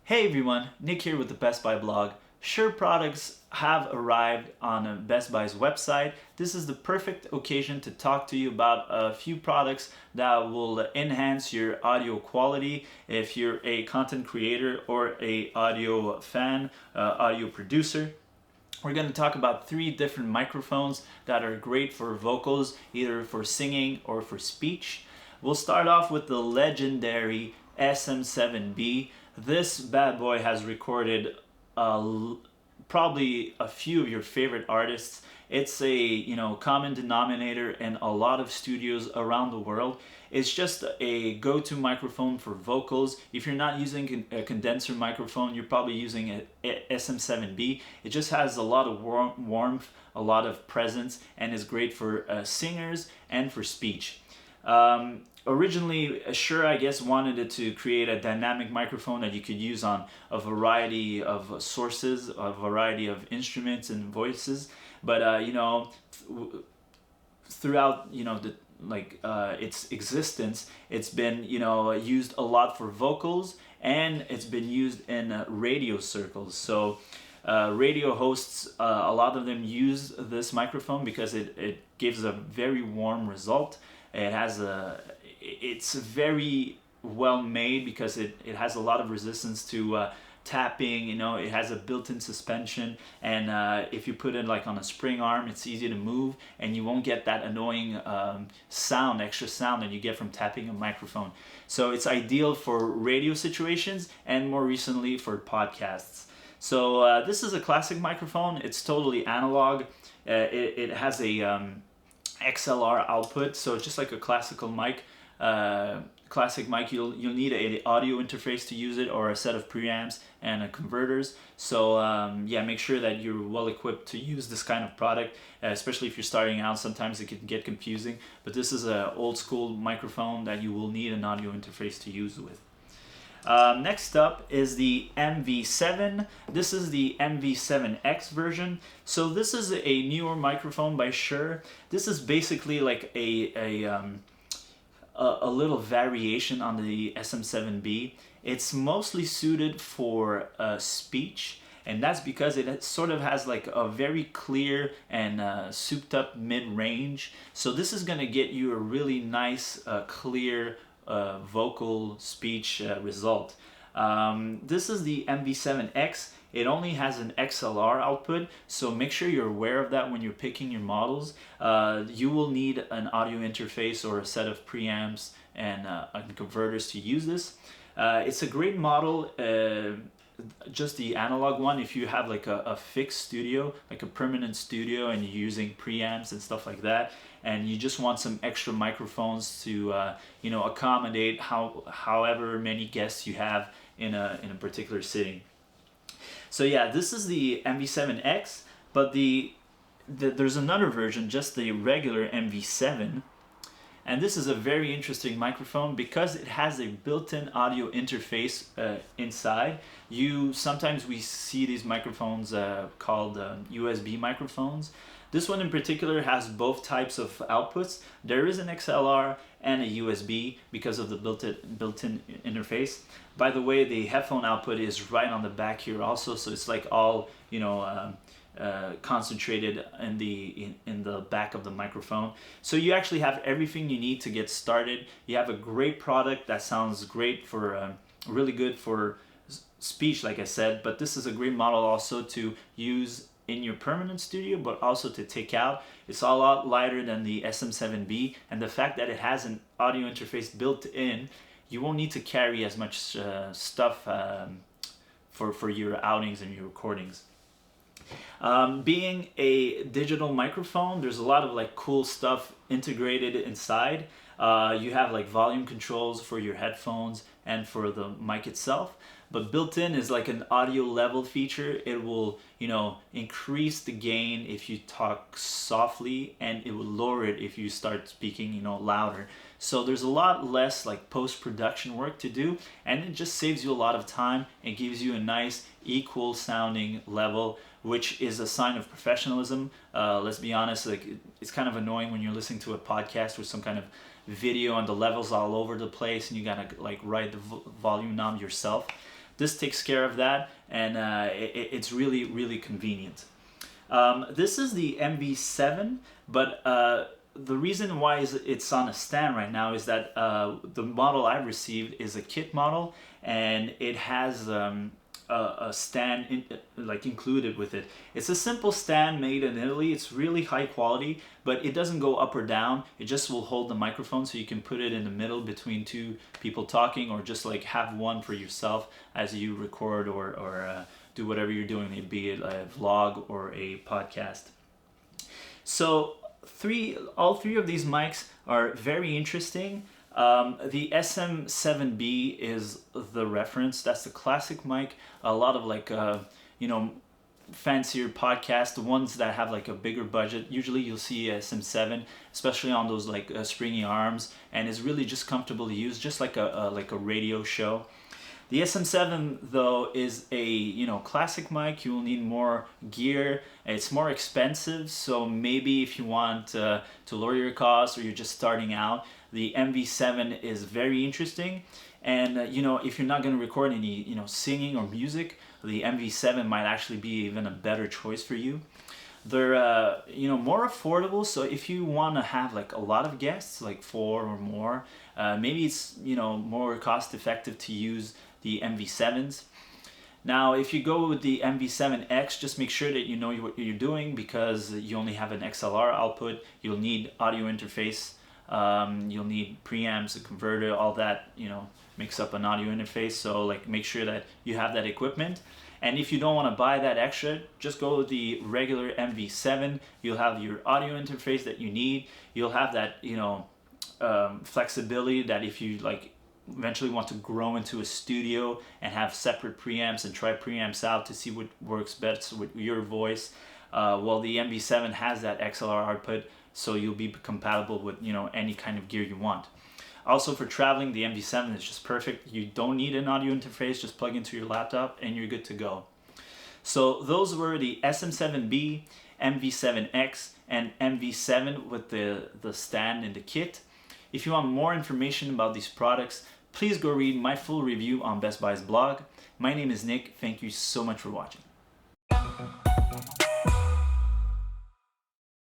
Hey everyone, Nick here with the Best Buy blog. Shure products have arrived on Best Buy's website. This is the perfect occasion to talk to you about a few products that will enhance your audio quality if you're a content creator or a audio fan, audio producer. We're going to talk about 3 different microphones that are great for vocals, either for singing or for speech. We'll start off with the legendary SM7B. This bad boy has recorded probably a few of your favorite artists. It's a common denominator in a lot of studios around the world. It's just a go-to microphone for vocals. If you're not using a condenser microphone, you're probably using a SM7B. It just has a lot of warmth, a lot of presence, and is great for singers and for speech. Originally, Shure, I guess, wanted it to create a dynamic microphone that you could use on a variety of sources, a variety of instruments and voices. But throughout its existence, it's been used a lot for vocals, and it's been used in radio circles. So radio hosts, a lot of them use this microphone because it gives a very warm result. It's very well made because it has a lot of resistance to tapping. It has a built-in suspension, and if you put it like on a spring arm, it's easy to move, and you won't get that annoying extra sound that you get from tapping a microphone. So it's ideal for radio situations and more recently for podcasts. So this is a classic microphone. It's totally analog. It has a XLR output, so it's just like a classical mic. Classic mic, you'll need an audio interface to use it, or a set of preamps and converters. So yeah, make sure that you're well equipped to use this kind of product, especially if you're starting out. Sometimes it can get confusing, but this is an old school microphone that you will need an audio interface to use with. Next up is the MV7. This is the MV7X version. So this is a newer microphone by Shure. This is basically like a little variation on the SM7B. It's mostly suited for speech, and that's because it sort of has like a very clear and souped up mid-range. So this is going to get you a really nice, clear vocal speech result. This is the MV7X. It only has an XLR output, so make sure you're aware of that when you're picking your models. You will need an audio interface or a set of preamps and converters to use this. It's a great model, just the analog one. If you have like a fixed studio, like a permanent studio, and you're using preamps and stuff like that, and you just want some extra microphones to accommodate however many guests you have in a particular sitting. So yeah, this is the MV7X, but there's another version, just the regular MV7, and this is a very interesting microphone because it has a built-in audio interface inside. Sometimes we see these microphones called USB microphones. This one in particular has both types of outputs. There is an XLR and a USB because of the built-in interface. By the way, the headphone output is right on the back here also, so it's like all concentrated in the back of the microphone. So you actually have everything you need to get started. You have a great product that sounds great for really good for speech, like I said, but this is a great model also to use in your permanent studio, but also to take out. It's a lot lighter than the SM7B, and the fact that it has an audio interface built in, you won't need to carry as much stuff for your outings and your recordings. Being a digital microphone, there's a lot of like cool stuff integrated inside. You have like volume controls for your headphones and for the mic itself, but built in is like an audio level feature. It will increase the gain if you talk softly, and it will lower it if you start speaking louder. So there's a lot less like post-production work to do, and it just saves you a lot of time and gives you a nice equal sounding level, which is a sign of professionalism. Let's be honest, like it's kind of annoying when you're listening to a podcast with some kind of video and the levels all over the place and you gotta like write the volume knob yourself. This takes care of that, and it's really, really convenient. This is the MV7, but the reason why it's on a stand right now is that the model I received is a kit model, and it has a stand included with it. It's a simple stand made in Italy. It's really high quality, but it doesn't go up or down. It just will hold the microphone, so you can put it in the middle between two people talking, or just like have one for yourself as you record or do whatever you're doing, be it a vlog or a podcast. So all three of these mics are very interesting. The SM7B is the reference. That's the classic mic. A lot of fancier podcasts, the ones that have like a bigger budget, usually you'll see SM7, especially on those springy arms, and is really just comfortable to use, just like a radio show. The SM7 though is a classic mic. You will need more gear. It's more expensive, so maybe if you want to lower your costs, or you're just starting out, the MV7 is very interesting. And if you're not going to record any singing or music, the MV7 might actually be even a better choice for you. They're more affordable, so if you want to have like a lot of guests, like 4 or more, maybe it's more cost effective to use the MV7s. Now if you go with the MV7X, just make sure that you know what you're doing, because you only have an XLR output. You'll need audio interface, you'll need preamps, a converter, all that makes up an audio interface. So make sure that you have that equipment. And if you don't want to buy that extra, just go with the regular MV7. You'll have your audio interface that you need. You'll have that flexibility that if you eventually want to grow into a studio and have separate preamps and try preamps out to see what works best with your voice, well, the MV7 has that XLR output, so you'll be compatible with any kind of gear you want. Also for traveling, the MV7 is just perfect. You don't need an audio interface, just plug into your laptop and you're good to go. So those were the SM7B, MV7X, and MV7 with the stand and the kit. If you want more information about these products, please go read my full review on Best Buy's blog. My name is Nick. Thank you so much for watching.